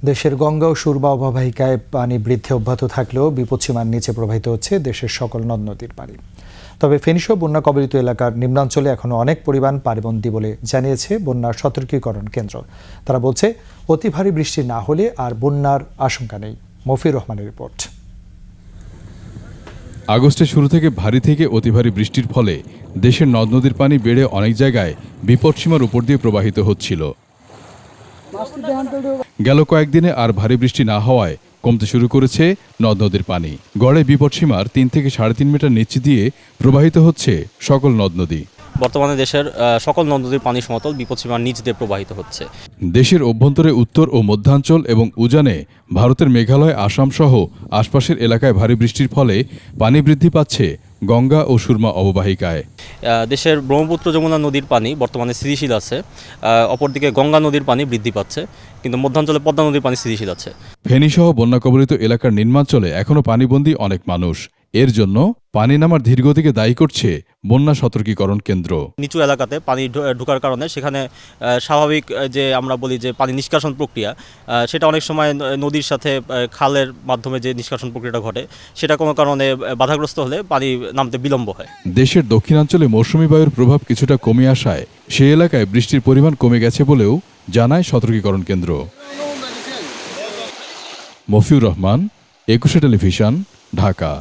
দেশের গঙ্গা ও সুরমা অববাহিকায় পানি বৃদ্ধি অব্যাহত থাকলেও বিপদসীমার নিচে প্রবাহিত হচ্ছে দেশের সকল নদ নদীর পানি। তবে ফেনী বন্যা কবলিত এলাকার নিম্নাঞ্চলে এখনো অনেক পরিমাণ পানিবন্দী বলে জানিয়েছে বন্যার সতর্কীকরণ কেন্দ্র। তারা বলছে, অতি ভারী বৃষ্টি না হলে আর বন্যার আশঙ্কা নেই। মফিউর রহমানের রিপোর্ট। আগস্টের শুরু থেকে ভারী থেকে অতি ভারী বৃষ্টির ফলে দেশের নদ নদীর পানি বেড়ে অনেক জায়গায় বিপদসীমার উপর দিয়ে প্রবাহিত হচ্ছিল। গেল কয়েকদিনে আর ভারী বৃষ্টি না হওয়ায় কমতে শুরু করেছে নদ নদীর পানি। গড়ে বিপদসীমার 3 থেকে 3.5 মিটার নিচে দিয়ে প্রবাহিত হচ্ছে সকল নদ নদী। বর্তমানে দেশের সকল নদ নদীর পানি সমতল বিপদসীমার নিচ দিয়ে প্রবাহিত হচ্ছে। দেশের অভ্যন্তরে উত্তর ও মধ্যাঞ্চল এবং উজানে ভারতের মেঘালয়, আসাম সহ আশপাশের এলাকায় ভারী বৃষ্টির ফলে পানি বৃদ্ধি পাচ্ছে গঙ্গা ও সুরমা অববাহিকায়। দেশের ব্রহ্মপুত্র যমুনা নদীর পানি বর্তমানে স্থিতিশীল আছে, অপরদিকে গঙ্গা নদীর পানি বৃদ্ধি পাচ্ছে, কিন্তু মধ্যাঞ্চলে পদ্মা নদীর পানি স্থিতিশীল আছে। ফেনী সহ বন্যা কবলিত এলাকার নিম্নাঞ্চলে এখনও পানিবন্দী অনেক মানুষ। এর জন্য পানি নামার ধীরগতিকে দায়ী করছে বন্যা সতর্কীকরণ কেন্দ্র। নিচু এলাকাতে পানি ঢোকার কারণে সেখানে স্বাভাবিক যে আমরা বলি যে পানি নিষ্কাশন প্রক্রিয়া, সেটা অনেক সময় নদীর সাথে খালের মাধ্যমে যে নিষ্কাশন প্রক্রিয়াটা ঘটে, সেটা কোনো কারণে বাধাগ্রস্ত হলে পানি নামতে বিলম্ব হয়। দেশের দক্ষিণাঞ্চলে মৌসুমী বায়ুর প্রভাব কিছুটা কমে আসায় সেই এলাকায় বৃষ্টির পরিমাণ কমে গেছে বলেও জানায় সতর্কীকরণ কেন্দ্র। মফিউর রহমান, 21 টেলিভিশন, ঢাকা।